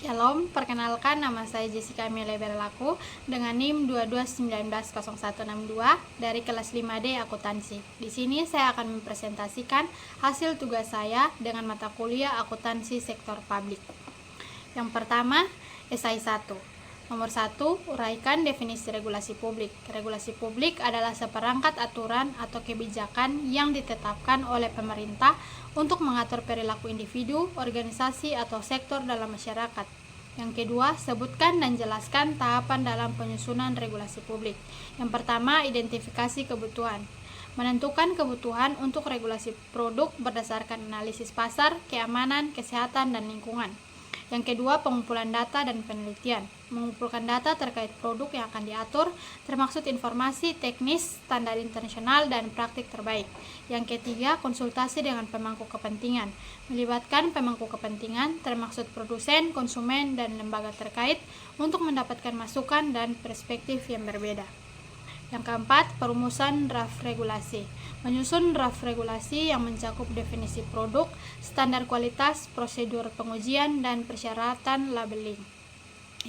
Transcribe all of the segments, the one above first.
Shalom, perkenalkan nama saya Jessica Amelia Berlaku dengan NIM 22190162 dari kelas 5D Akuntansi. Di sini saya akan mempresentasikan hasil tugas saya dengan mata kuliah Akuntansi Sektor Publik. Yang pertama, esai 1. Nomor 1, uraikan definisi regulasi publik. Regulasi publik adalah seperangkat aturan atau kebijakan yang ditetapkan oleh pemerintah untuk mengatur perilaku individu, organisasi, atau sektor dalam masyarakat. Yang kedua, sebutkan dan jelaskan tahapan dalam penyusunan regulasi publik. Yang pertama, identifikasi kebutuhan. Menentukan kebutuhan untuk regulasi produk berdasarkan analisis pasar, keamanan, kesehatan, dan lingkungan. Yang kedua, pengumpulan data dan penelitian. Mengumpulkan data terkait produk yang akan diatur, termaksud informasi, teknis, standar internasional, dan praktik terbaik. Yang ketiga, konsultasi dengan pemangku kepentingan. Melibatkan pemangku kepentingan, termaksud produsen, konsumen, dan lembaga terkait untuk mendapatkan masukan dan perspektif yang berbeda. Yang keempat, perumusan draft regulasi. Menyusun draft regulasi yang mencakup definisi produk, standar kualitas, prosedur pengujian, dan persyaratan labeling.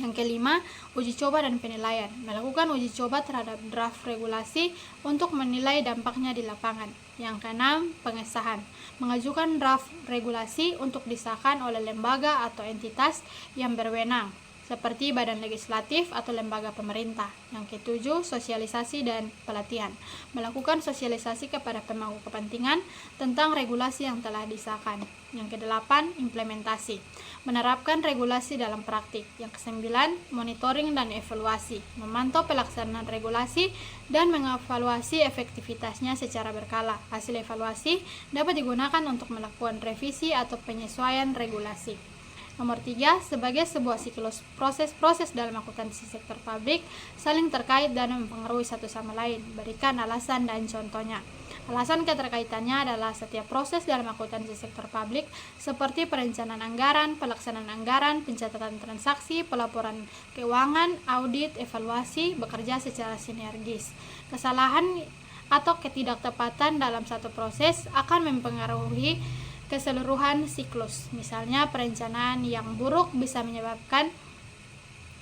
Yang kelima, uji coba dan penilaian. Melakukan uji coba terhadap draft regulasi untuk menilai dampaknya di lapangan. Yang keenam, pengesahan. Mengajukan draft regulasi untuk disahkan oleh lembaga atau entitas yang berwenang, seperti badan legislatif atau lembaga pemerintah. Yang ketujuh, sosialisasi dan pelatihan. Melakukan sosialisasi kepada pemangku kepentingan tentang regulasi yang telah disahkan. Yang kedelapan, implementasi. Menerapkan regulasi dalam praktik. Yang kesembilan, monitoring dan evaluasi. Memantau pelaksanaan regulasi dan mengevaluasi efektivitasnya secara berkala. Hasil evaluasi dapat digunakan untuk melakukan revisi atau penyesuaian regulasi. Nomor 3, sebagai sebuah siklus proses-proses dalam akuntansi sektor publik saling terkait dan mempengaruhi satu sama lain. Berikan alasan dan contohnya. Alasan keterkaitannya adalah setiap proses dalam akuntansi sektor publik seperti perencanaan anggaran, pelaksanaan anggaran, pencatatan transaksi, pelaporan keuangan, audit, evaluasi, bekerja secara sinergis. Kesalahan atau ketidaktepatan dalam satu proses akan mempengaruhi keseluruhan siklus. Misalnya, perencanaan yang buruk bisa menyebabkan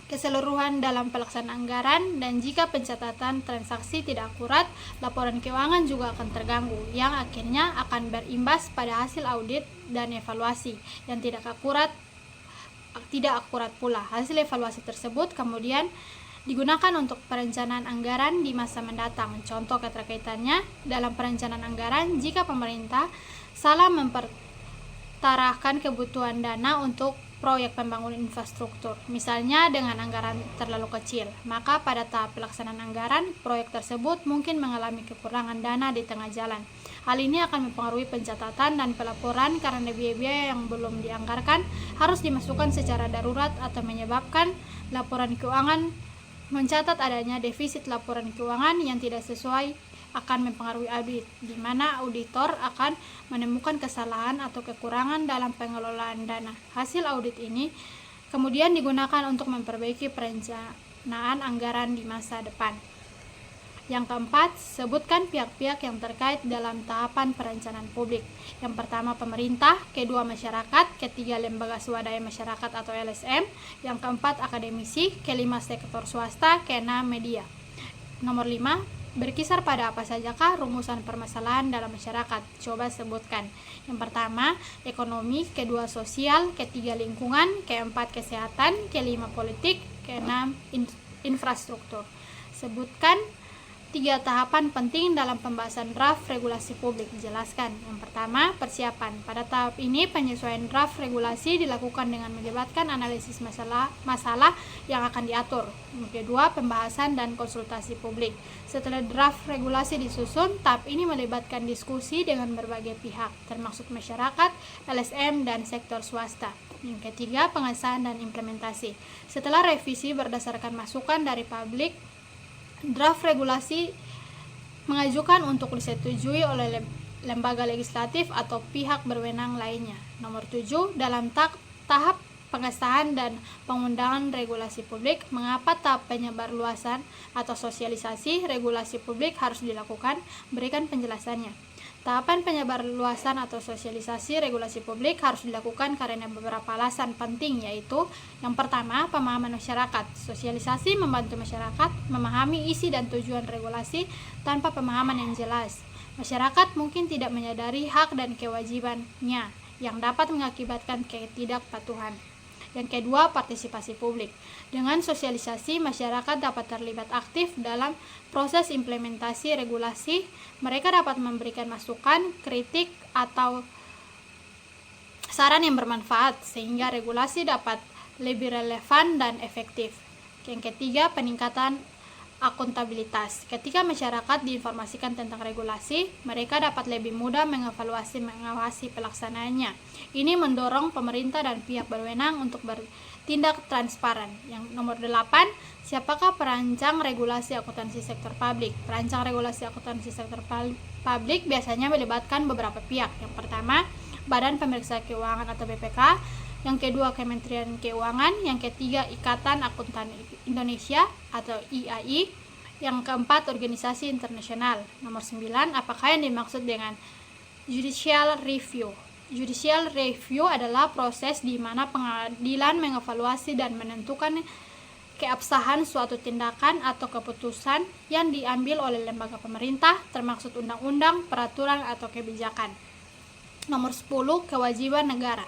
keseluruhan dalam pelaksanaan anggaran, dan jika pencatatan transaksi tidak akurat, laporan keuangan juga akan terganggu, yang akhirnya akan berimbas pada hasil audit dan evaluasi yang tidak akurat pula. Hasil evaluasi tersebut kemudian digunakan untuk perencanaan anggaran di masa mendatang. Contoh keterkaitannya, dalam perencanaan anggaran, jika pemerintah salah mempertarahkan kebutuhan dana untuk proyek pembangunan infrastruktur, misalnya dengan anggaran terlalu kecil, maka pada tahap pelaksanaan anggaran, proyek tersebut mungkin mengalami kekurangan dana di tengah jalan. Hal ini akan mempengaruhi pencatatan dan pelaporan karena biaya-biaya yang belum dianggarkan harus dimasukkan secara darurat atau menyebabkan laporan keuangan mencatat adanya defisit laporan keuangan yang tidak sesuai, akan mempengaruhi audit, di mana auditor akan menemukan kesalahan atau kekurangan dalam pengelolaan dana. Hasil audit ini kemudian digunakan untuk memperbaiki perencanaan anggaran di masa depan. Yang keempat, sebutkan pihak-pihak yang terkait dalam tahapan perencanaan publik. Yang pertama, pemerintah. Kedua, masyarakat. Ketiga, lembaga swadaya masyarakat atau LSM. Yang keempat, akademisi. Kelima, sektor swasta. Keenam, media. Nomor 5, berkisar pada apa sajakah rumusan permasalahan dalam masyarakat? Coba sebutkan. Yang pertama, ekonomi. Kedua, sosial. Ketiga, lingkungan. Keempat, kesehatan. Kelima, politik. Keenam, infrastruktur. Sebutkan 3 tahapan penting dalam pembahasan draft regulasi publik. Jelaskan. Yang pertama, persiapan. Pada tahap ini, penyesuaian draft regulasi dilakukan dengan melibatkan analisis masalah yang akan diatur. Yang kedua, pembahasan dan konsultasi publik. Setelah draft regulasi disusun, tahap ini melibatkan diskusi dengan berbagai pihak, termasuk masyarakat, LSM, dan sektor swasta. Yang ketiga, pengesahan dan implementasi. Setelah revisi berdasarkan masukan dari publik, draft regulasi mengajukan untuk disetujui oleh lembaga legislatif atau pihak berwenang lainnya. Nomor 7, dalam tahap pengesahan dan pengundangan regulasi publik, mengapa tahap penyebarluasan atau sosialisasi regulasi publik harus dilakukan? Berikan penjelasannya. Tahapan penyebarluasan atau sosialisasi regulasi publik harus dilakukan karena beberapa alasan penting, yaitu yang pertama, pemahaman masyarakat. Sosialisasi membantu masyarakat memahami isi dan tujuan regulasi tanpa pemahaman yang jelas. Masyarakat mungkin tidak menyadari hak dan kewajibannya yang dapat mengakibatkan ketidakpatuhan. Yang kedua, partisipasi publik. Dengan sosialisasi, masyarakat dapat terlibat aktif dalam proses implementasi regulasi. Mereka dapat memberikan masukan, kritik, atau saran yang bermanfaat sehingga regulasi dapat lebih relevan dan efektif. Yang ketiga, peningkatan akuntabilitas. Ketika masyarakat diinformasikan tentang regulasi, mereka dapat lebih mudah mengawasi pelaksanaannya. Ini mendorong pemerintah dan pihak berwenang untuk bertindak transparan. Yang nomor 8, siapakah perancang regulasi akuntansi sektor publik? Perancang regulasi akuntansi sektor publik biasanya melibatkan beberapa pihak. Yang pertama, Badan Pemeriksa Keuangan atau BPK. Yang kedua, Kementerian Keuangan. Yang ketiga, Ikatan Akuntan Indonesia atau IAI. Yang keempat, organisasi internasional. Nomor 9, apakah yang dimaksud dengan judicial review? Judicial review adalah proses di mana pengadilan mengevaluasi dan menentukan keabsahan suatu tindakan atau keputusan yang diambil oleh lembaga pemerintah, termasuk undang-undang, peraturan, atau kebijakan. Nomor 10, kewajiban negara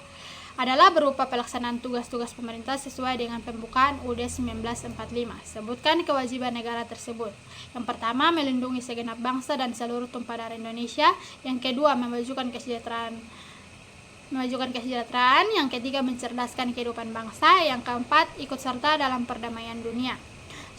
adalah berupa pelaksanaan tugas-tugas pemerintah sesuai dengan pembukaan UUD 1945. Sebutkan kewajiban negara tersebut. Yang pertama, melindungi segenap bangsa dan seluruh tumpah darah Indonesia. Yang kedua, memajukan kesejahteraan. Yang ketiga, mencerdaskan kehidupan bangsa. Yang keempat, ikut serta dalam perdamaian dunia.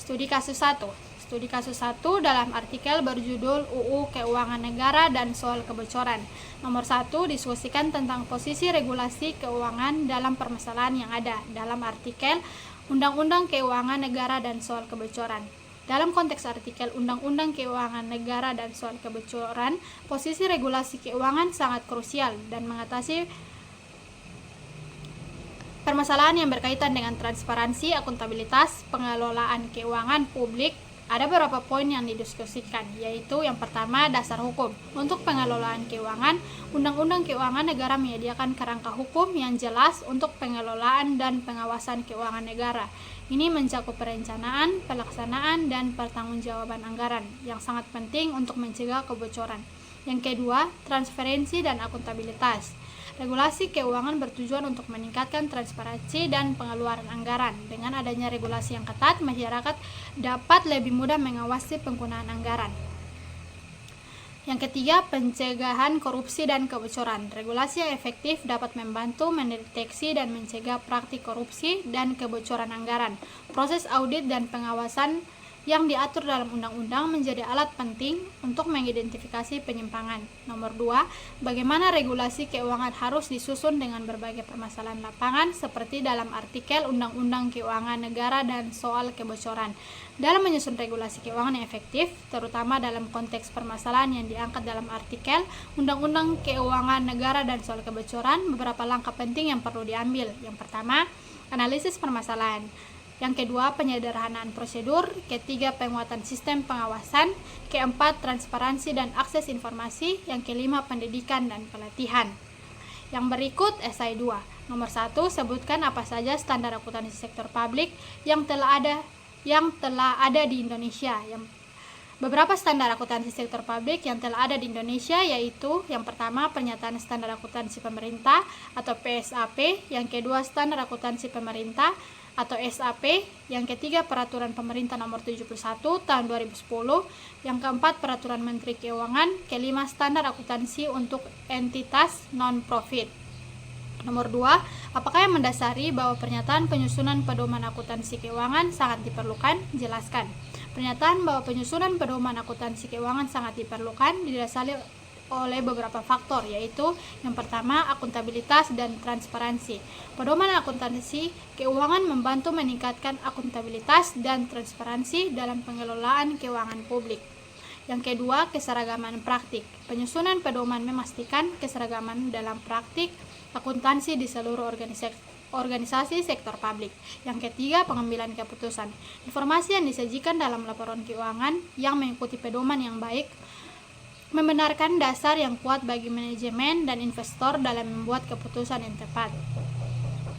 Studi kasus 1. Studi kasus 1 dalam artikel berjudul UU Keuangan Negara dan Soal Kebocoran. Nomor 1, diskusikan tentang posisi regulasi keuangan dalam permasalahan yang ada dalam artikel Undang-Undang Keuangan Negara dan Soal Kebocoran. Dalam konteks artikel Undang-Undang Keuangan Negara dan Soal Kebocoran, posisi regulasi keuangan sangat krusial dan mengatasi permasalahan yang berkaitan dengan transparansi, akuntabilitas, pengelolaan keuangan publik. Ada beberapa poin yang didiskusikan, yaitu yang pertama, dasar hukum. Untuk pengelolaan keuangan, Undang-Undang Keuangan Negara menyediakan kerangka hukum yang jelas untuk pengelolaan dan pengawasan keuangan negara. Ini mencakup perencanaan, pelaksanaan, dan pertanggungjawaban anggaran, yang sangat penting untuk mencegah kebocoran. Yang kedua, transparansi dan akuntabilitas. Regulasi keuangan bertujuan untuk meningkatkan transparansi dan pengeluaran anggaran. Dengan adanya regulasi yang ketat, masyarakat dapat lebih mudah mengawasi penggunaan anggaran. Yang ketiga, pencegahan korupsi dan kebocoran. Regulasi yang efektif dapat membantu mendeteksi dan mencegah praktik korupsi dan kebocoran anggaran. Proses audit dan pengawasan yang diatur dalam undang-undang menjadi alat penting untuk mengidentifikasi penyimpangan. Nomor 2, bagaimana regulasi keuangan harus disusun dengan berbagai permasalahan lapangan seperti dalam artikel Undang-Undang Keuangan Negara dan Soal Kebocoran. Dalam menyusun regulasi keuangan yang efektif, terutama dalam konteks permasalahan yang diangkat dalam artikel Undang-Undang Keuangan Negara dan Soal Kebocoran, beberapa langkah penting yang perlu diambil. Yang pertama, analisis permasalahan. Yang kedua, penyederhanaan prosedur. Ketiga, penguatan sistem pengawasan. Keempat, transparansi dan akses informasi. Yang kelima, pendidikan dan pelatihan. Yang berikut, esai 2. Nomor 1, sebutkan apa saja standar akuntansi sektor publik yang telah ada di Indonesia. Beberapa standar akuntansi sektor publik yang telah ada di Indonesia yaitu yang pertama, Pernyataan Standar Akuntansi Pemerintah atau PSAP. Yang kedua, Standar Akuntansi Pemerintah atau SAP. Yang ketiga, Peraturan Pemerintah Nomor 71 Tahun 2010. Yang keempat, Peraturan Menteri Keuangan. Kelima, Standar Akuntansi untuk entitas non-profit. Nomor 2, apakah yang mendasari bahwa pernyataan penyusunan pedoman akuntansi keuangan sangat diperlukan? Jelaskan. Pernyataan bahwa penyusunan pedoman akuntansi keuangan sangat diperlukan didasari oleh beberapa faktor, yaitu yang pertama, akuntabilitas dan transparansi. Pedoman akuntansi keuangan membantu meningkatkan akuntabilitas dan transparansi dalam pengelolaan keuangan publik. Yang kedua, keseragaman praktik. Penyusunan pedoman memastikan keseragaman dalam praktik akuntansi di seluruh organisasi sektor publik. Yang ketiga, pengambilan keputusan. Informasi yang disajikan dalam laporan keuangan yang mengikuti pedoman yang baik membenarkan dasar yang kuat bagi manajemen dan investor dalam membuat keputusan yang tepat.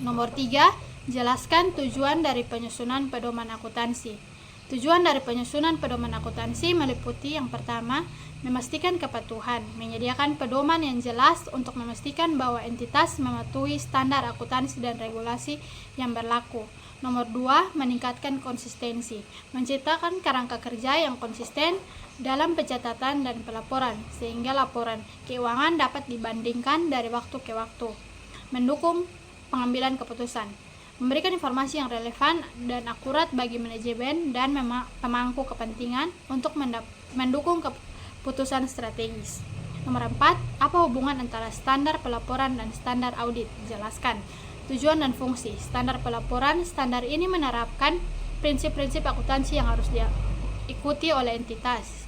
Nomor 3, jelaskan tujuan dari penyusunan pedoman akuntansi. Tujuan dari penyusunan pedoman akuntansi meliputi yang pertama, memastikan kepatuhan, menyediakan pedoman yang jelas untuk memastikan bahwa entitas mematuhi standar akuntansi dan regulasi yang berlaku. Nomor 2, meningkatkan konsistensi, menciptakan kerangka kerja yang konsisten dalam pencatatan dan pelaporan, sehingga laporan keuangan dapat dibandingkan dari waktu ke waktu. Mendukung pengambilan keputusan, memberikan informasi yang relevan dan akurat bagi manajemen dan pemangku kepentingan untuk mendukung keputusan strategis. Nomor 4, apa hubungan antara standar pelaporan dan standar audit? Jelaskan tujuan dan fungsi. Standar pelaporan, standar ini menerapkan prinsip-prinsip akuntansi yang harus diikuti oleh entitas.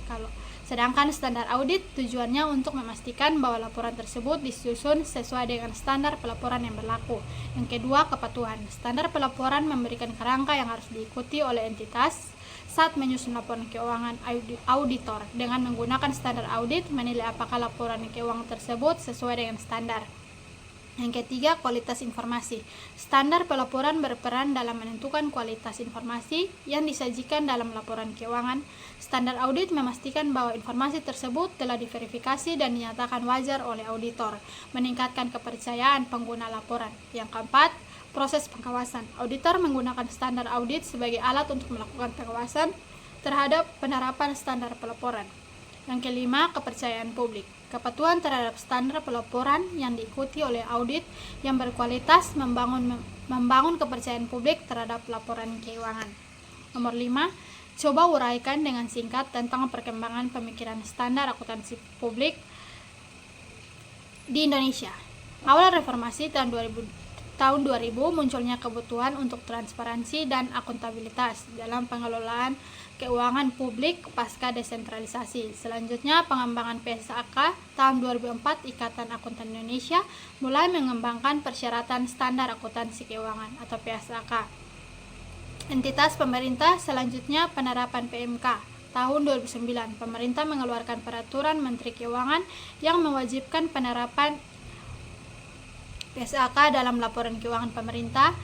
Sedangkan standar audit tujuannya untuk memastikan bahwa laporan tersebut disusun sesuai dengan standar pelaporan yang berlaku. Yang kedua, kepatuhan. Standar pelaporan memberikan kerangka yang harus diikuti oleh entitas saat menyusun laporan keuangan. Auditor dengan menggunakan standar audit menilai apakah laporan keuangan tersebut sesuai dengan standar. Yang ketiga, kualitas informasi. Standar pelaporan berperan dalam menentukan kualitas informasi yang disajikan dalam laporan keuangan. Standar audit memastikan bahwa informasi tersebut telah diverifikasi dan dinyatakan wajar oleh auditor, meningkatkan kepercayaan pengguna laporan. Yang keempat, proses pengawasan. Auditor menggunakan standar audit sebagai alat untuk melakukan pengawasan terhadap penerapan standar pelaporan. Yang kelima, kepercayaan publik. Kepatuhan terhadap standar pelaporan yang diikuti oleh audit yang berkualitas membangun kepercayaan publik terhadap laporan keuangan. Nomor 5, coba uraikan dengan singkat tentang perkembangan pemikiran standar akuntansi publik di Indonesia. Awal reformasi tahun 2000 munculnya kebutuhan untuk transparansi dan akuntabilitas dalam pengelolaan keuangan publik pasca desentralisasi. Selanjutnya, pengembangan PSAK tahun 2004, Ikatan Akuntan Indonesia mulai mengembangkan persyaratan standar akuntansi keuangan atau PSAK. Entitas pemerintah selanjutnya penerapan PMK. Tahun 2009, pemerintah mengeluarkan peraturan Menteri Keuangan yang mewajibkan penerapan PSAK dalam laporan keuangan pemerintah.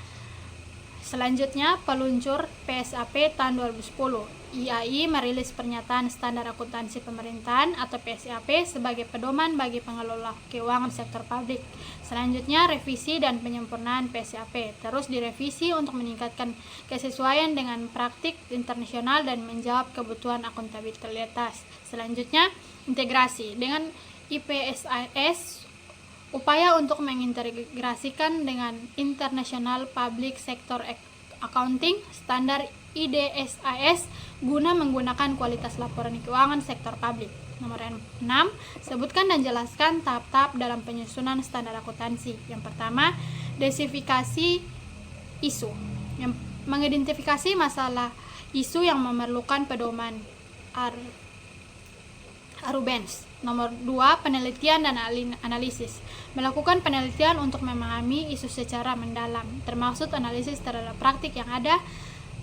Selanjutnya, peluncur PSAP tahun 2010. IAI merilis pernyataan standar akuntansi pemerintahan atau PSAP sebagai pedoman bagi pengelola keuangan sektor publik. Selanjutnya, revisi dan penyempurnaan PSAP terus direvisi untuk meningkatkan kesesuaian dengan praktik internasional dan menjawab kebutuhan akuntabilitas. Selanjutnya, integrasi dengan IPSAS, upaya untuk mengintegrasikan dengan International Public Sector Accounting Standard IDSAS guna menggunakan kualitas laporan keuangan sektor publik. Nomor 6, sebutkan dan jelaskan tahap-tahap dalam penyusunan standar akuntansi. Yang pertama, desifikasi isu. Yang mengidentifikasi masalah isu yang memerlukan pedoman Arubens. Nomor 2, penelitian dan analisis. Melakukan penelitian untuk memahami isu secara mendalam, termasuk analisis terhadap praktik yang ada,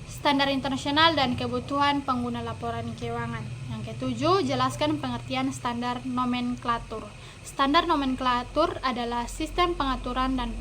standar internasional dan kebutuhan pengguna laporan keuangan. Yang ketujuh, jelaskan pengertian standar nomenklatur. Standar nomenklatur adalah sistem pengaturan dan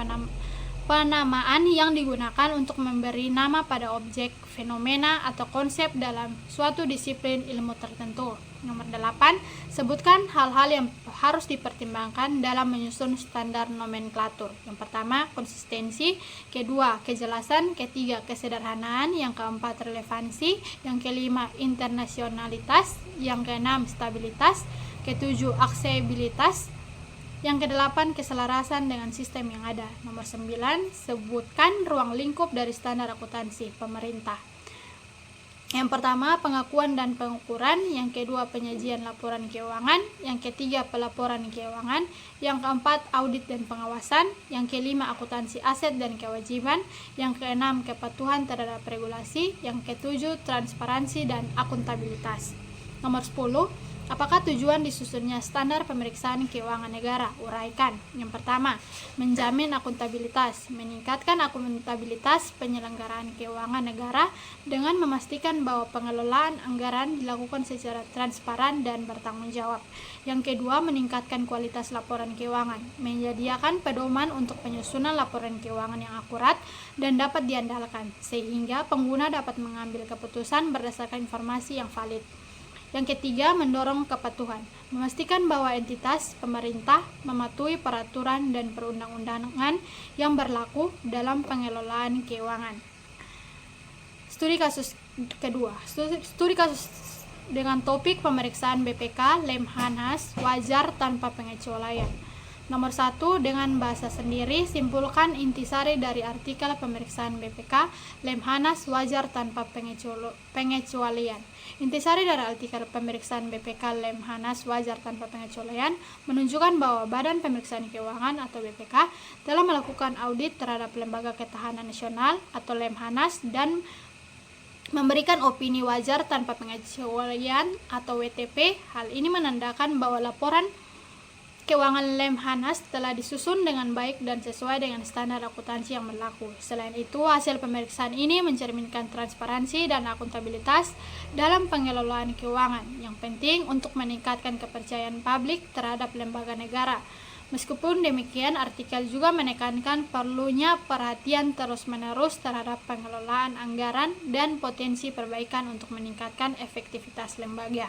penamaan yang digunakan untuk memberi nama pada objek, fenomena, atau konsep dalam suatu disiplin ilmu tertentu. Nomor 8, sebutkan hal-hal yang harus dipertimbangkan dalam menyusun standar nomenklatur. Yang pertama, konsistensi. Kedua, kejelasan. Ketiga, kesederhanaan. Yang keempat, relevansi. Yang kelima, internasionalitas. Yang keenam, stabilitas. Ketujuh, aksesibilitas. Yang kedelapan, keselarasan dengan sistem yang ada. Nomor 9, sebutkan ruang lingkup dari standar akuntansi pemerintah. Yang pertama, pengakuan dan pengukuran. Yang kedua, penyajian laporan keuangan. Yang ketiga, pelaporan keuangan. Yang keempat, audit dan pengawasan. Yang kelima, akuntansi aset dan kewajiban. Yang keenam, kepatuhan terhadap regulasi. Yang ketujuh, transparansi dan akuntabilitas. Nomor 10, Apakah tujuan disusunnya standar pemeriksaan keuangan negara? Uraikan. Yang pertama, menjamin akuntabilitas, meningkatkan akuntabilitas penyelenggaraan keuangan negara dengan memastikan bahwa pengelolaan anggaran dilakukan secara transparan dan bertanggung jawab. Yang kedua, meningkatkan kualitas laporan keuangan, menyediakan pedoman untuk penyusunan laporan keuangan yang akurat dan dapat diandalkan, sehingga pengguna dapat mengambil keputusan berdasarkan informasi yang valid. Yang ketiga, mendorong kepatuhan, memastikan bahwa entitas pemerintah mematuhi peraturan dan perundang-undangan yang berlaku dalam pengelolaan keuangan. Studi kasus kedua, studi kasus dengan topik pemeriksaan BPK Lemhanas wajar tanpa pengecualian. Nomor 1, dengan bahasa sendiri, simpulkan intisari dari artikel pemeriksaan BPK Lemhanas wajar tanpa pengecualian. Intisari dari artikel pemeriksaan BPK Lemhanas wajar tanpa pengecualian menunjukkan bahwa Badan Pemeriksaan Keuangan atau BPK telah melakukan audit terhadap Lembaga Ketahanan Nasional atau Lemhanas dan memberikan opini wajar tanpa pengecualian atau WTP. Hal ini menandakan bahwa laporan keuangan Lemhanas telah disusun dengan baik dan sesuai dengan standar akuntansi yang berlaku. Selain itu, hasil pemeriksaan ini mencerminkan transparansi dan akuntabilitas dalam pengelolaan keuangan yang penting untuk meningkatkan kepercayaan publik terhadap lembaga negara. Meskipun demikian, artikel juga menekankan perlunya perhatian terus-menerus terhadap pengelolaan anggaran dan potensi perbaikan untuk meningkatkan efektivitas lembaga.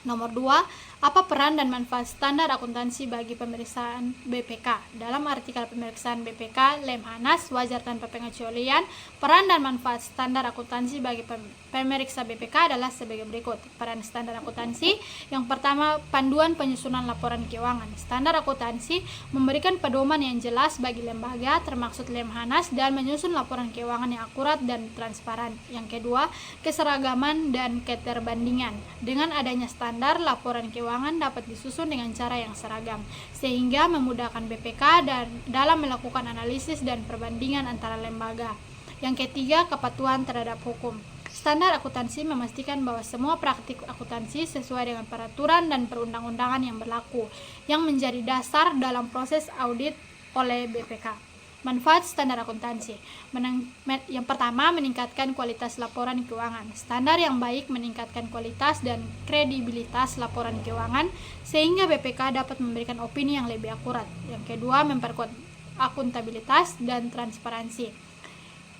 Nomor 2, apa peran dan manfaat standar akuntansi bagi pemeriksaan BPK? Dalam artikel pemeriksaan BPK Lemhanas wajar tanpa pengecualian, peran dan manfaat standar akuntansi bagi pemeriksa BPK adalah sebagai berikut. Peran standar akuntansi, yang pertama, panduan penyusunan laporan keuangan. Standar akuntansi memberikan pedoman yang jelas bagi lembaga termaksud Lemhanas dan menyusun laporan keuangan yang akurat dan transparan. Yang kedua, keseragaman dan keterbandingan. Dengan adanya standar, laporan keuangan dapat disusun dengan cara yang seragam, sehingga memudahkan BPK dalam melakukan analisis dan perbandingan antara lembaga. Yang ketiga, kepatuhan terhadap hukum. Standar akuntansi memastikan bahwa semua praktik akuntansi sesuai dengan peraturan dan perundang-undangan yang berlaku, yang menjadi dasar dalam proses audit oleh BPK. Manfaat standar akuntansi. Yang pertama, meningkatkan kualitas laporan keuangan. Standar yang baik meningkatkan kualitas dan kredibilitas laporan keuangan sehingga BPK dapat memberikan opini yang lebih akurat. Yang kedua, memperkuat akuntabilitas dan transparansi.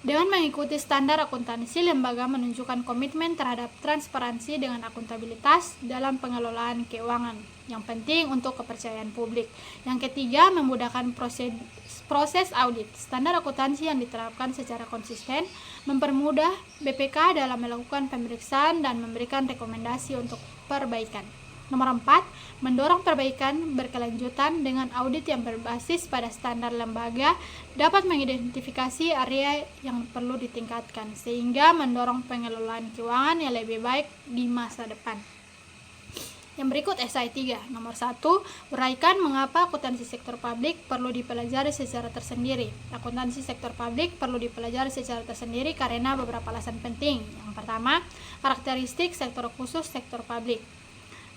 Dengan mengikuti standar akuntansi, lembaga menunjukkan komitmen terhadap transparansi dengan akuntabilitas dalam pengelolaan keuangan yang penting untuk kepercayaan publik. Yang ketiga, memudahkan proses audit. Standar akuntansi yang diterapkan secara konsisten mempermudah BPK dalam melakukan pemeriksaan dan memberikan rekomendasi untuk perbaikan. Nomor 4, mendorong perbaikan berkelanjutan dengan audit yang berbasis pada standar lembaga dapat mengidentifikasi area yang perlu ditingkatkan sehingga mendorong pengelolaan keuangan yang lebih baik di masa depan. Yang berikut esai 3. Nomor 1, uraikan mengapa akuntansi sektor publik perlu dipelajari secara tersendiri. Akuntansi sektor publik perlu dipelajari secara tersendiri karena beberapa alasan penting. Yang pertama, karakteristik sektor khusus sektor publik.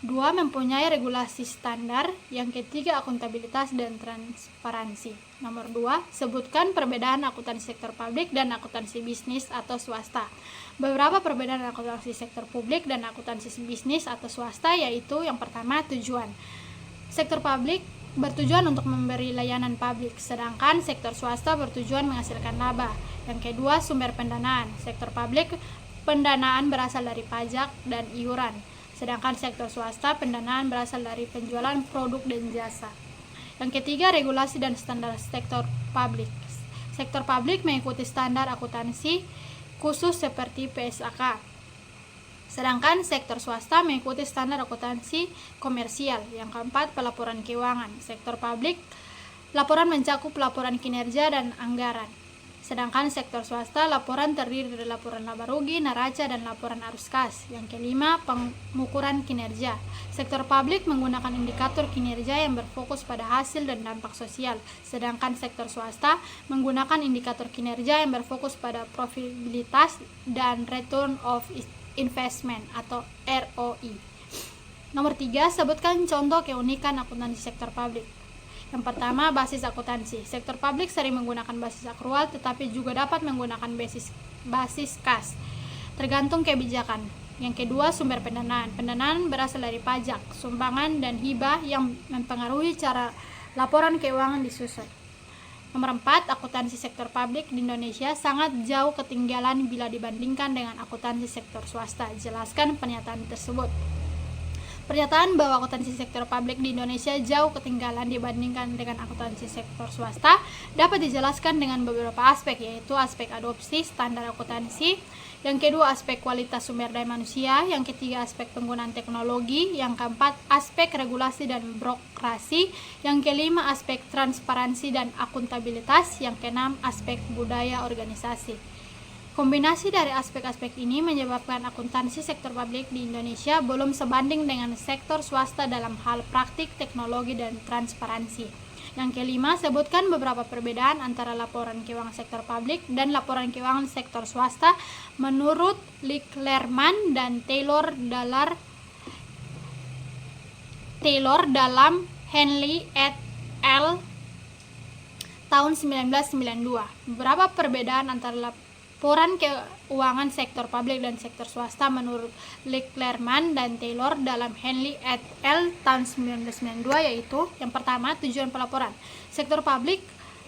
2, mempunyai regulasi standar. Yang ketiga, akuntabilitas dan transparansi. Nomor 2, sebutkan perbedaan akuntansi sektor publik dan akuntansi bisnis atau swasta. Beberapa perbedaan akuntansi sektor publik dan akuntansi bisnis atau swasta yaitu yang pertama, tujuan. Sektor publik bertujuan untuk memberi layanan publik, sedangkan sektor swasta bertujuan menghasilkan laba. Yang kedua, sumber pendanaan. Sektor publik, pendanaan berasal dari pajak dan iuran. Sedangkan sektor swasta, pendanaan berasal dari penjualan produk dan jasa. Yang ketiga, regulasi dan standar sektor publik. Sektor publik mengikuti standar akuntansi khusus seperti PSAK. Sedangkan sektor swasta mengikuti standar akuntansi komersial. Yang keempat, pelaporan keuangan. Sektor publik, laporan mencakup laporan kinerja dan anggaran. Sedangkan sektor swasta, laporan terdiri dari laporan laba rugi, neraca, dan laporan arus kas. Yang kelima, pengukuran kinerja. Sektor publik menggunakan indikator kinerja yang berfokus pada hasil dan dampak sosial. Sedangkan sektor swasta menggunakan indikator kinerja yang berfokus pada profitabilitas dan return of investment atau ROI. Nomor 3, sebutkan contoh keunikan akuntansi sektor publik. Yang pertama, basis akuntansi. Sektor publik sering menggunakan basis akrual, tetapi juga dapat menggunakan basis kas, tergantung kebijakan. Yang kedua, sumber pendanaan. Pendanaan berasal dari pajak, sumbangan, dan hibah yang mempengaruhi cara laporan keuangan disusun. Nomor 4, akuntansi sektor publik di Indonesia sangat jauh ketinggalan bila dibandingkan dengan akuntansi sektor swasta. Jelaskan pernyataan tersebut. Pernyataan bahwa akuntansi sektor publik di Indonesia jauh ketinggalan dibandingkan dengan akuntansi sektor swasta dapat dijelaskan dengan beberapa aspek, yaitu aspek adopsi standar akuntansi, yang kedua aspek kualitas sumber daya manusia, yang ketiga aspek penggunaan teknologi, yang keempat aspek regulasi dan birokrasi, yang kelima aspek transparansi dan akuntabilitas, yang keenam aspek budaya organisasi. Kombinasi dari aspek-aspek ini menyebabkan akuntansi sektor publik di Indonesia belum sebanding dengan sektor swasta dalam hal praktik, teknologi, dan transparansi. Yang kelima, sebutkan beberapa perbedaan antara laporan keuangan sektor publik dan laporan keuangan sektor swasta menurut Licklerman dan Taylor dalam Henley et al. Tahun 1992. Beberapa perbedaan antara laporan keuangan sektor publik dan sektor swasta menurut Licklerman dan Taylor dalam Henley et al. Tahun 1992 yaitu: yang pertama, tujuan pelaporan. Sektor publik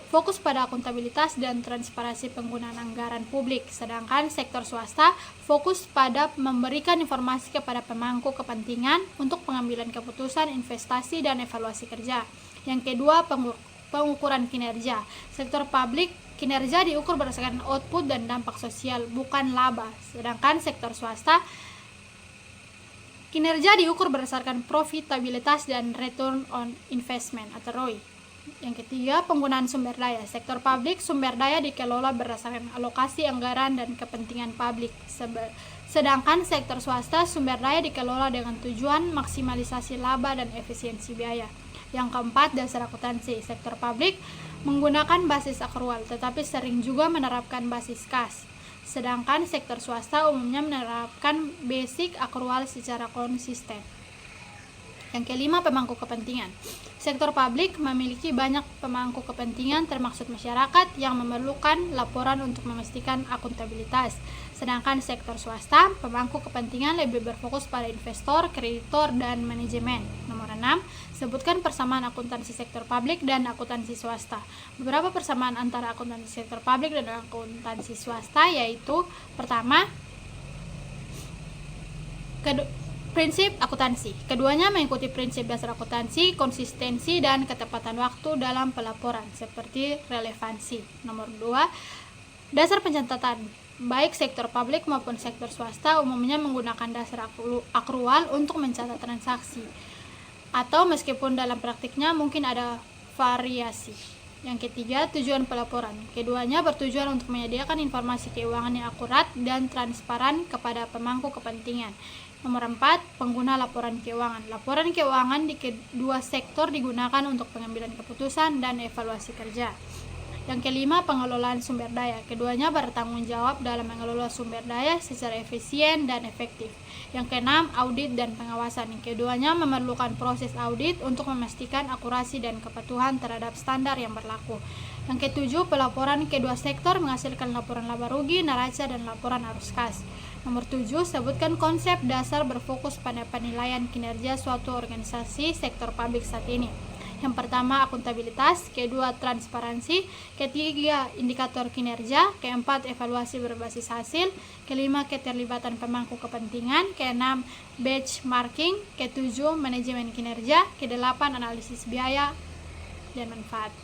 fokus pada akuntabilitas dan transparansi penggunaan anggaran publik, sedangkan sektor swasta fokus pada memberikan informasi kepada pemangku kepentingan untuk pengambilan keputusan investasi dan evaluasi kerja. Yang kedua, pengukuran kinerja. Sektor publik kinerja diukur berdasarkan output dan dampak sosial, bukan laba. Sedangkan sektor swasta kinerja diukur berdasarkan profitabilitas dan return on investment atau ROI. Yang ketiga, penggunaan sumber daya. Sektor publik sumber daya dikelola berdasarkan alokasi anggaran dan kepentingan publik. Sedangkan sektor swasta sumber daya dikelola dengan tujuan maksimalisasi laba dan efisiensi biaya. Yang keempat, dasar akuntansi. Sektor publik menggunakan basis akrual, tetapi sering juga menerapkan basis kas. Sedangkan sektor swasta umumnya menerapkan basic akrual secara konsisten. Yang kelima, pemangku kepentingan. Sektor publik memiliki banyak pemangku kepentingan termasuk masyarakat yang memerlukan laporan untuk memastikan akuntabilitas. Sedangkan sektor swasta, pemangku kepentingan lebih berfokus pada investor, kreditor, dan manajemen. Nomor 6, sebutkan persamaan akuntansi sektor publik dan akuntansi swasta. Beberapa persamaan antara akuntansi sektor publik dan akuntansi swasta yaitu: pertama, prinsip akuntansi. Keduanya mengikuti prinsip dasar akuntansi, konsistensi, dan ketepatan waktu dalam pelaporan, seperti relevansi. Nomor 2, dasar pencatatan. Baik sektor publik maupun sektor swasta umumnya menggunakan dasar akrual untuk mencatat transaksi, atau meskipun dalam praktiknya mungkin ada variasi. Yang ketiga, tujuan pelaporan. Keduanya bertujuan untuk menyediakan informasi keuangan yang akurat dan transparan kepada pemangku kepentingan. Nomor 4, pengguna laporan keuangan. Laporan keuangan di kedua sektor digunakan untuk pengambilan keputusan dan evaluasi kerja. Yang kelima, pengelolaan sumber daya. Keduanya bertanggung jawab dalam mengelola sumber daya secara efisien dan efektif. Yang keenam, audit dan pengawasan. Keduanya memerlukan proses audit untuk memastikan akurasi dan kepatuhan terhadap standar yang berlaku. Yang ketujuh, pelaporan kedua sektor menghasilkan laporan laba rugi, neraca, dan laporan arus kas. Nomor 7, sebutkan konsep dasar berfokus pada penilaian kinerja suatu organisasi sektor publik saat ini. Yang pertama, akuntabilitas. Kedua, transparansi. Ketiga, indikator kinerja. Keempat, evaluasi berbasis hasil. Kelima, keterlibatan pemangku kepentingan. Keenam, benchmarking. Ketujuh, manajemen kinerja. Kedelapan, analisis biaya dan manfaat.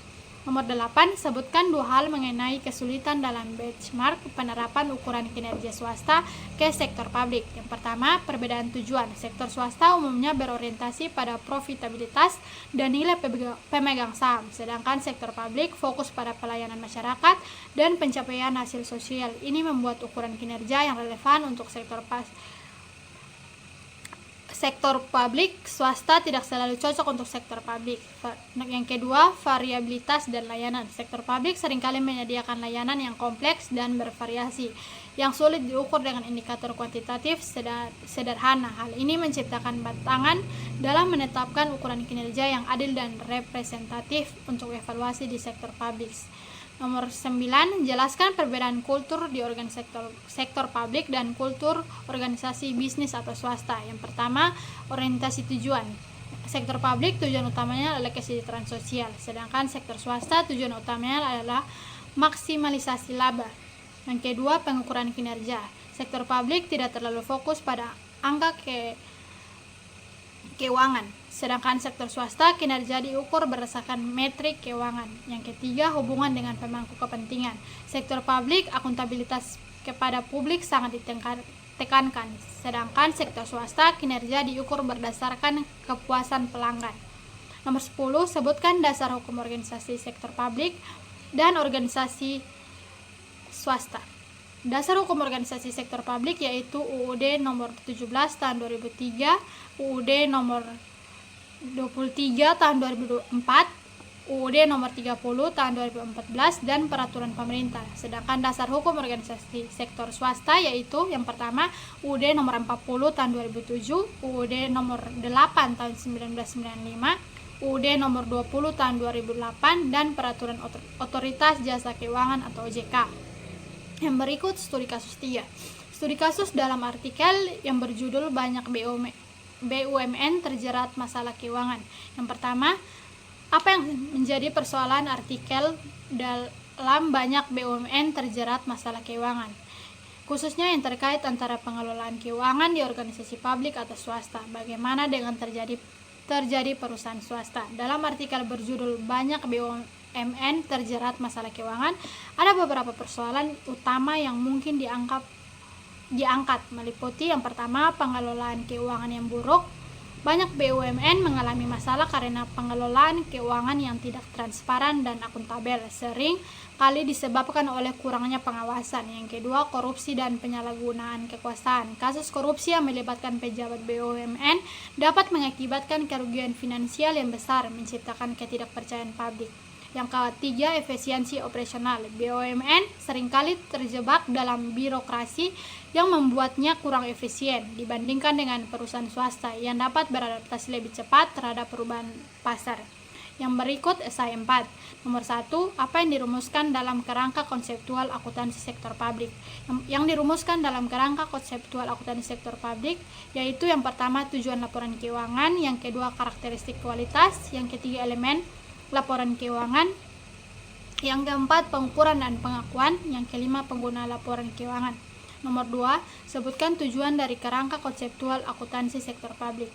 Nomor 8, sebutkan dua hal mengenai kesulitan dalam benchmark penerapan ukuran kinerja swasta ke sektor publik. Yang pertama, perbedaan tujuan. Sektor swasta umumnya berorientasi pada profitabilitas dan nilai pemegang saham, sedangkan sektor publik fokus pada pelayanan masyarakat dan pencapaian hasil sosial. Ini membuat ukuran kinerja yang relevan untuk sektor sektor publik, swasta tidak selalu cocok untuk sektor publik. Yang kedua, variabilitas dan layanan. Sektor publik seringkali menyediakan layanan yang kompleks dan bervariasi, yang sulit diukur dengan indikator kuantitatif sederhana. Hal ini menciptakan batangan dalam menetapkan ukuran kinerja yang adil dan representatif untuk evaluasi di sektor publik. Nomor 9, jelaskan perbedaan kultur di sektor publik dan kultur organisasi bisnis atau swasta. Yang pertama, orientasi tujuan. Sektor publik tujuan utamanya adalah kesejahteraan sosial, sedangkan sektor swasta tujuan utamanya adalah maksimalisasi laba. Yang kedua, pengukuran kinerja. Sektor publik tidak terlalu fokus pada angka keuangan, sedangkan sektor swasta kinerja diukur berdasarkan metrik keuangan. Yang ketiga, hubungan dengan pemangku kepentingan. Sektor publik, akuntabilitas kepada publik sangat ditekankan, sedangkan sektor swasta kinerja diukur berdasarkan kepuasan pelanggan. Nomor 10, sebutkan dasar hukum organisasi sektor publik dan organisasi swasta. Dasar hukum organisasi sektor publik yaitu UUD nomor 17 tahun 2003, UUD nomor 23 tahun 2004, UUD nomor 30 tahun 2014 dan peraturan pemerintah. Sedangkan dasar hukum organisasi sektor swasta yaitu yang pertama UUD nomor 40 tahun 2007, UUD nomor 8 tahun 1995, UUD nomor 20 tahun 2008 dan peraturan otoritas jasa keuangan atau OJK. Yang berikut studi kasus 3. Studi kasus dalam artikel yang berjudul banyak BUMN terjerat masalah keuangan. Yang pertama, apa yang menjadi persoalan artikel dalam banyak BUMN terjerat masalah keuangan, khususnya yang terkait antara pengelolaan keuangan di organisasi publik atau swasta. Bagaimana dengan terjadi perusahaan swasta? Dalam artikel berjudul banyak BUMN terjerat masalah keuangan, ada beberapa persoalan utama yang mungkin diangkat, meliputi yang pertama, pengelolaan keuangan yang buruk. Banyak BUMN mengalami masalah karena pengelolaan keuangan yang tidak transparan dan akuntabel, sering kali disebabkan oleh kurangnya pengawasan. Yang kedua, korupsi dan penyalahgunaan kekuasaan. Kasus korupsi yang melibatkan pejabat BUMN dapat mengakibatkan kerugian finansial yang besar, menciptakan ketidakpercayaan publik. Yang ketiga, efisiensi operasional. BUMN seringkali terjebak dalam birokrasi yang membuatnya kurang efisien dibandingkan dengan perusahaan swasta yang dapat beradaptasi lebih cepat terhadap perubahan pasar. Yang berikut esai 4. Nomor 1, apa yang dirumuskan dalam kerangka konseptual akuntansi sektor publik? Yang dirumuskan dalam kerangka konseptual akuntansi sektor publik yaitu yang pertama, tujuan laporan keuangan, yang kedua, karakteristik kualitas, yang ketiga, elemen laporan keuangan, yang keempat, pengukuran dan pengakuan, yang kelima, pengguna laporan keuangan. Nomor 2, sebutkan tujuan dari kerangka konseptual akuntansi sektor publik.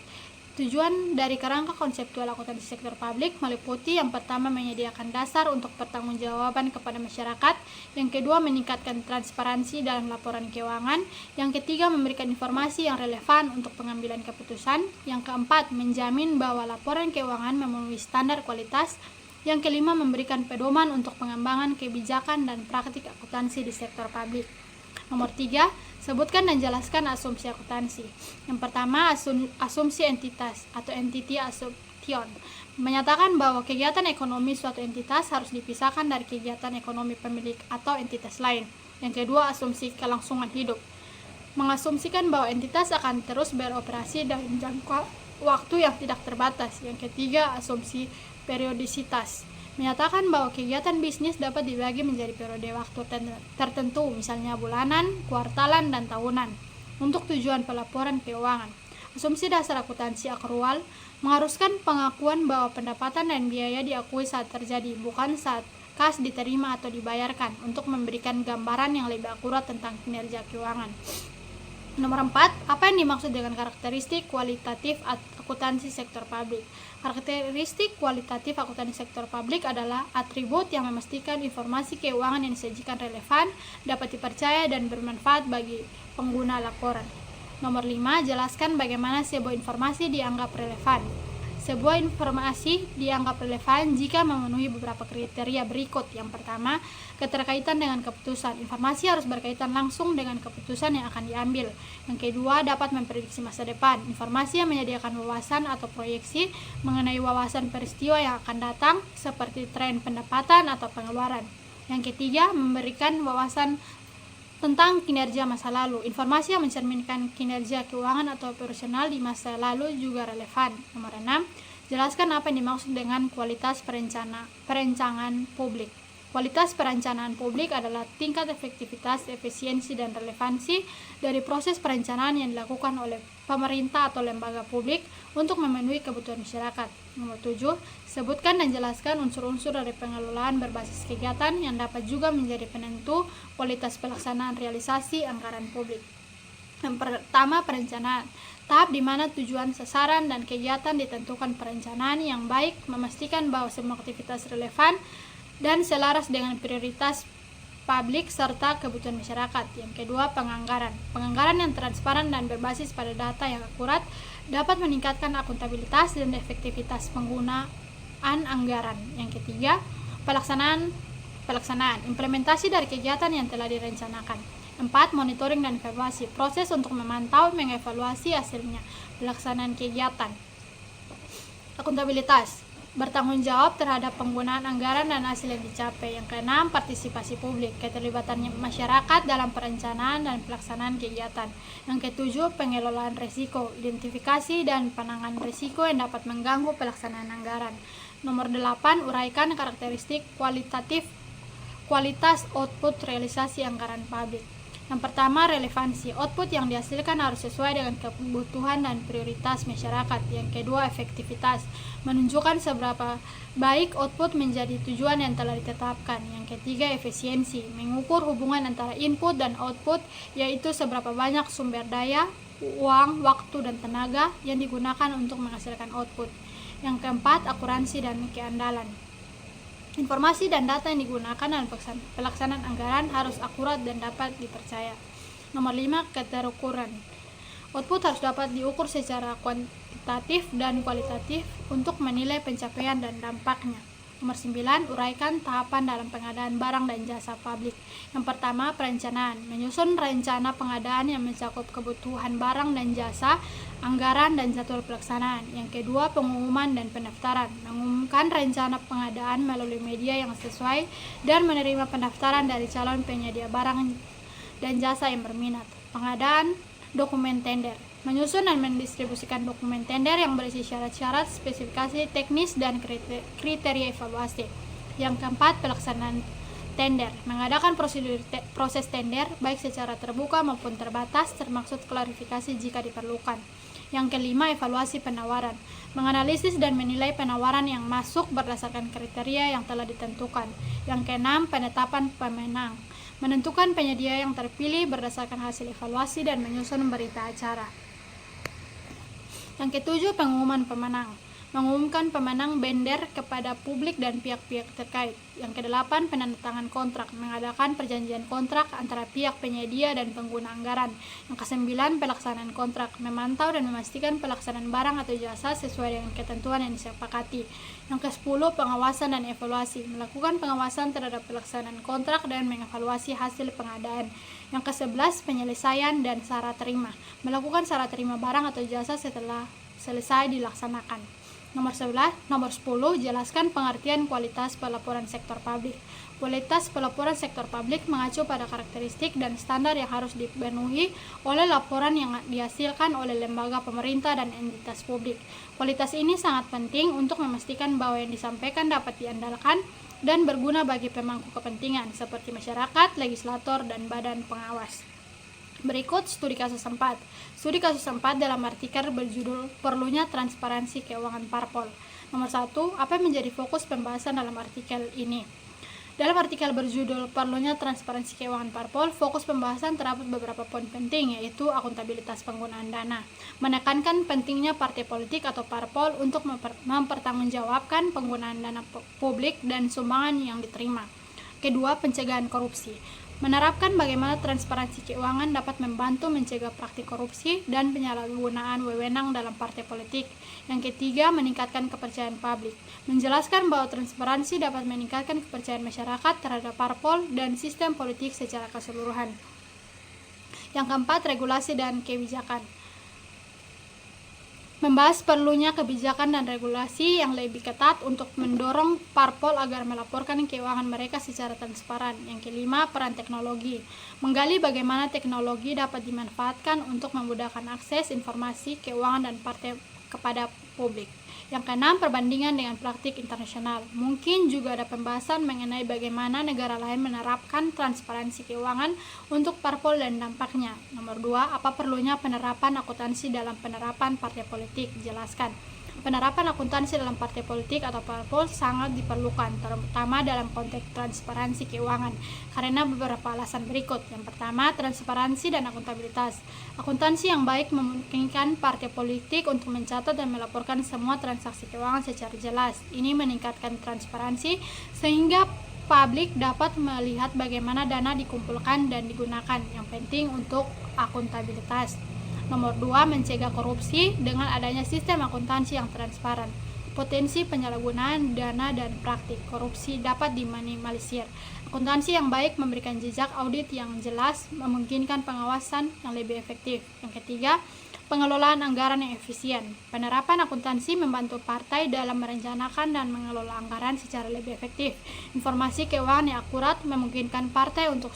Tujuan dari kerangka konseptual akuntansi sektor publik meliputi yang pertama, menyediakan dasar untuk pertanggungjawaban kepada masyarakat, yang kedua, meningkatkan transparansi dalam laporan keuangan, yang ketiga, memberikan informasi yang relevan untuk pengambilan keputusan, yang keempat, menjamin bahwa laporan keuangan memenuhi standar kualitas, yang kelima, memberikan pedoman untuk pengembangan kebijakan dan praktik akuntansi di sektor publik. Nomor 3, sebutkan dan jelaskan asumsi akuntansi. Yang pertama, asumsi entitas atau entity assumption, menyatakan bahwa kegiatan ekonomi suatu entitas harus dipisahkan dari kegiatan ekonomi pemilik atau entitas lain. Yang kedua, asumsi kelangsungan hidup, mengasumsikan bahwa entitas akan terus beroperasi dalam jangka waktu yang tidak terbatas. Yang ketiga, asumsi periodisitas, menyatakan bahwa kegiatan bisnis dapat dibagi menjadi periode waktu tertentu, misalnya bulanan, kuartalan, dan tahunan, untuk tujuan pelaporan keuangan. Asumsi dasar akuntansi akrual mengharuskan pengakuan bahwa pendapatan dan biaya diakui saat terjadi, bukan saat kas diterima atau dibayarkan, untuk memberikan gambaran yang lebih akurat tentang kinerja keuangan. Nomor 4, apa yang dimaksud dengan karakteristik kualitatif akuntansi sektor publik? Karakteristik kualitatif akuntansi sektor publik adalah atribut yang memastikan informasi keuangan yang disajikan relevan, dapat dipercaya, dan bermanfaat bagi pengguna laporan. Nomor 5, jelaskan bagaimana sebuah informasi dianggap relevan. Sebuah informasi dianggap relevan jika memenuhi beberapa kriteria berikut. Yang pertama, keterkaitan dengan keputusan. Informasi harus berkaitan langsung dengan keputusan yang akan diambil. Yang kedua, dapat memprediksi masa depan. Informasi yang menyediakan wawasan atau proyeksi mengenai wawasan peristiwa yang akan datang, seperti tren pendapatan atau pengeluaran. Yang ketiga, memberikan wawasan tentang kinerja masa lalu. Informasi yang mencerminkan kinerja keuangan atau operasional di masa lalu juga relevan. Nomor 6, jelaskan apa yang dimaksud dengan kualitas perencanaan publik. Kualitas perencanaan publik adalah tingkat efektivitas, efisiensi, dan relevansi dari proses perencanaan yang dilakukan oleh pemerintah atau lembaga publik untuk memenuhi kebutuhan masyarakat. Nomor 7, sebutkan dan jelaskan unsur-unsur dari pengelolaan berbasis kegiatan yang dapat juga menjadi penentu kualitas pelaksanaan realisasi anggaran publik. Yang pertama, perencanaan. Tahap di mana tujuan, sasaran, dan kegiatan ditentukan. Perencanaan yang baik memastikan bahwa semua aktivitas relevan dan selaras dengan prioritas publik serta kebutuhan masyarakat. Yang kedua, penganggaran. Penganggaran yang transparan dan berbasis pada data yang akurat dapat meningkatkan akuntabilitas dan efektivitas penggunaan anggaran. Yang ketiga, pelaksanaan. Implementasi dari kegiatan yang telah direncanakan. 4. Monitoring dan evaluasi. Proses untuk memantau, mengevaluasi hasilnya pelaksanaan kegiatan. Akuntabilitas. Bertanggung jawab terhadap penggunaan anggaran dan hasil yang dicapai. Yang keenam, partisipasi publik. Keterlibatan masyarakat dalam perencanaan dan pelaksanaan kegiatan. Yang ketujuh, pengelolaan risiko. Identifikasi dan penanganan risiko yang dapat mengganggu pelaksanaan anggaran. Nomor 8, uraikan karakteristik kualitas output realisasi anggaran publik. Yang pertama, relevansi. Output yang dihasilkan harus sesuai dengan kebutuhan dan prioritas masyarakat. Yang kedua, efektivitas. Menunjukkan seberapa baik output menjadi tujuan yang telah ditetapkan. Yang ketiga, efisiensi. Mengukur hubungan antara input dan output, yaitu seberapa banyak sumber daya, uang, waktu, dan tenaga yang digunakan untuk menghasilkan output. Yang keempat, akuransi dan keandalan. Informasi dan data yang digunakan dalam pelaksanaan anggaran harus akurat dan dapat dipercaya. Nomor 5, keterukuran. Output harus dapat diukur secara kuantitatif dan kualitatif untuk menilai pencapaian dan dampaknya. Nomor 9, uraikan tahapan dalam pengadaan barang dan jasa publik. Yang pertama, perencanaan. Menyusun rencana pengadaan yang mencakup kebutuhan barang dan jasa, anggaran, dan jadwal pelaksanaan. Yang kedua, pengumuman dan pendaftaran. Mengumumkan rencana pengadaan melalui media yang sesuai dan menerima pendaftaran dari calon penyedia barang dan jasa yang berminat. Pengadaan dokumen tender. Menyusun dan mendistribusikan dokumen tender yang berisi syarat-syarat, spesifikasi teknis, dan kriteria evaluasi. Yang keempat, pelaksanaan tender. Mengadakan proses tender baik secara terbuka maupun terbatas, termaksud klarifikasi jika diperlukan. Yang kelima, evaluasi penawaran. Menganalisis dan menilai penawaran yang masuk berdasarkan kriteria yang telah ditentukan. Yang keenam, penetapan pemenang. Menentukan penyedia yang terpilih berdasarkan hasil evaluasi dan menyusun berita acara. Yang ketujuh, pengumuman pemenang. Mengumumkan pemenang bender kepada publik dan pihak-pihak terkait. Yang kedelapan, penandatangan kontrak. Mengadakan perjanjian kontrak antara pihak penyedia dan pengguna anggaran. Yang kesembilan, pelaksanaan kontrak. Memantau dan memastikan pelaksanaan barang atau jasa sesuai dengan ketentuan yang disepakati. Yang kesepuluh, pengawasan dan evaluasi. Melakukan pengawasan terhadap pelaksanaan kontrak dan mengevaluasi hasil pengadaan. Yang kesebelas, penyelesaian dan syarat terima. Melakukan syarat terima barang atau jasa setelah selesai dilaksanakan. Nomor 10, jelaskan pengertian kualitas pelaporan sektor publik. Kualitas pelaporan sektor publik mengacu pada karakteristik dan standar yang harus dipenuhi oleh laporan yang dihasilkan oleh lembaga pemerintah dan entitas publik. Kualitas ini sangat penting untuk memastikan bahwa yang disampaikan dapat diandalkan dan berguna bagi pemangku kepentingan seperti masyarakat, legislator, dan badan pengawas. Berikut studi kasus 4. Studi kasus 4 dalam artikel berjudul Perlunya Transparansi Keuangan Parpol. Nomor 1, apa yang menjadi fokus pembahasan dalam artikel ini? Dalam artikel berjudul Perlunya Transparansi Keuangan Parpol, fokus pembahasan terdapat beberapa poin penting, yaitu akuntabilitas penggunaan dana, menekankan pentingnya partai politik atau parpol untuk mempertanggungjawabkan penggunaan dana publik dan sumbangan yang diterima. Kedua, pencegahan korupsi. Menerapkan bagaimana transparansi keuangan dapat membantu mencegah praktik korupsi dan penyalahgunaan wewenang dalam partai politik. Yang ketiga, meningkatkan kepercayaan publik. Menjelaskan bahwa transparansi dapat meningkatkan kepercayaan masyarakat terhadap parpol dan sistem politik secara keseluruhan. Yang keempat, regulasi dan kebijakan. Membahas perlunya kebijakan dan regulasi yang lebih ketat untuk mendorong parpol agar melaporkan keuangan mereka secara transparan. Yang kelima, peran teknologi. Menggali bagaimana teknologi dapat dimanfaatkan untuk memudahkan akses informasi keuangan dan partai kepada publik. Yang keenam, perbandingan dengan praktik internasional. Mungkin juga ada pembahasan mengenai bagaimana negara lain menerapkan transparansi keuangan untuk parpol dan dampaknya. Nomor 2, apa perlunya penerapan akuntansi dalam penerapan partai politik? Jelaskan. Penerapan akuntansi dalam partai politik atau parpol sangat diperlukan, terutama dalam konteks transparansi keuangan, karena beberapa alasan berikut. Yang pertama, transparansi dan akuntabilitas. Akuntansi yang baik memungkinkan partai politik untuk mencatat dan melaporkan semua transaksi keuangan secara jelas. Ini meningkatkan transparansi sehingga publik dapat melihat bagaimana dana dikumpulkan dan digunakan. Yang penting untuk akuntabilitas. Nomor 2, mencegah korupsi dengan adanya sistem akuntansi yang transparan. Potensi penyalahgunaan dana dan praktik korupsi dapat diminimalisir. Akuntansi yang baik memberikan jejak audit yang jelas, memungkinkan pengawasan yang lebih efektif. Yang ketiga, pengelolaan anggaran yang efisien. Penerapan akuntansi membantu partai dalam merencanakan dan mengelola anggaran secara lebih efektif. Informasi keuangan yang akurat memungkinkan partai untuk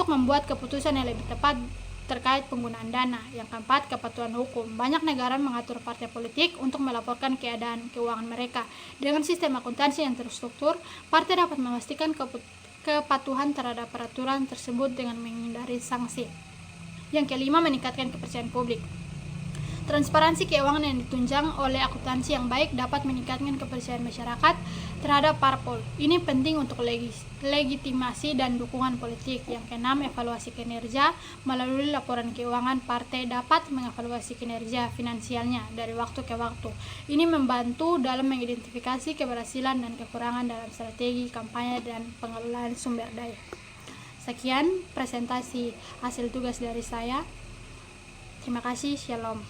membuat keputusan yang lebih tepat terkait penggunaan dana. Yang keempat, kepatuhan hukum. Banyak negara mengatur partai politik untuk melaporkan keadaan keuangan mereka. Dengan sistem akuntansi yang terstruktur, partai dapat memastikan kepatuhan terhadap peraturan tersebut dengan menghindari sanksi. Yang kelima, meningkatkan kepercayaan publik. Transparansi keuangan yang ditunjang oleh akuntansi yang baik dapat meningkatkan kepercayaan masyarakat terhadap parpol. Ini penting untuk legitimasi dan dukungan politik. Yang keenam, evaluasi kinerja. Melalui laporan keuangan, partai dapat mengevaluasi kinerja finansialnya dari waktu ke waktu. Ini membantu dalam mengidentifikasi keberhasilan dan kekurangan dalam strategi kampanye dan pengelolaan sumber daya. Sekian presentasi hasil tugas dari saya. Terima kasih, Shalom.